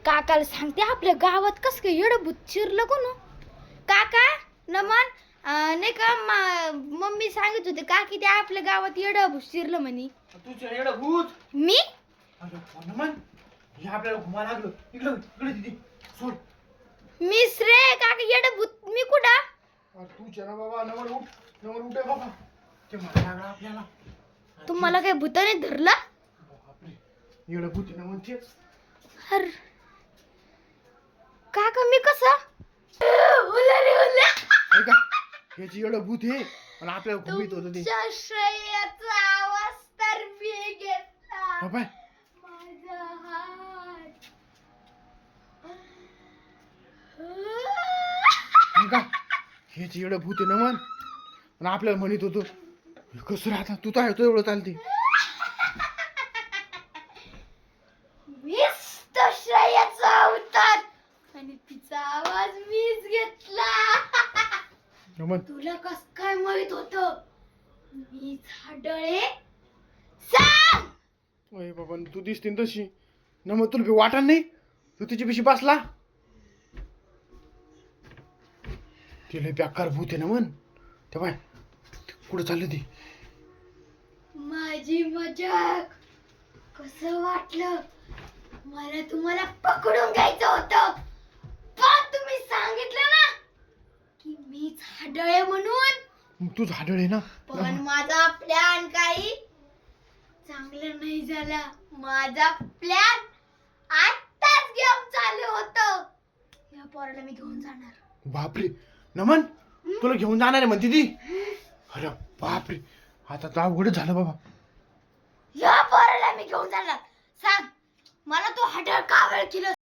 काकाला सांगते आपल्या गावात कस काय येडं भूत शिरलं कोण काका नमन नाही का मम्मी सांगत होते का की ते आपल्या गावात येडं भूत शिरलं म्हणे. तुझं येडं भूत मी अरे नमन हे आपल्याला घुमा लागलं. इकडं इकडे दीदी सोड. मिस रे काका येडं भूत मी कुठं. तुझ्या ना बाबा नमन उठ नमन उठ बाबा. ते मला लागलं आपल्याला. तुम्हाला काय भूताने धरला. बापरे येडं भूत आहे नमन तेच. अरे काका मी कसा उला रे उला ऐका याची एवढं भूत आहे आणि आपल्याला घुमीत होतं ते. तुमच्या श्रेयाचा आवाज तर मी घेतला. बाबा माझा हात ऐका याची एवढं भूत आहे नमन आणि आपल्याला म्हणत होतो कसं राहता तू तर एवढं चालते. मीच तो श्रेयाचा अवतार आणि तिचा आवाज मीच घेतला. नमन तुला कस काय माहित होत मीच हाडळे सांग. अरे बाबा तू दिसते तशी नमन तुला बी वाटण नाही तू तिची पिशी बसला. तिला बेकार भूत आहे नमन तेव्हा कुठं चालली ती. माझी मजाक कसं वाटलं मला तुम्हाला पकडून घ्यायचं होतं पण तुम्ही सांगितलं ना की मीच हाडळे म्हणून. मग तूच हाडळ आहे ना. पण माझा प्लॅन काही चांगला नाही झाला. माझा प्लॅन आत्ताच गेम चालू होतं. या पोराला मी घेऊन जाणार. बापरे नमन तुला घेऊन जाणार आहे म्हणते ती. अरे बापरे आता तर अवघडच झालं बाबा. या पोराला मी घेऊन जाणार. सांग मला तो हाडळ का वेळ केलं.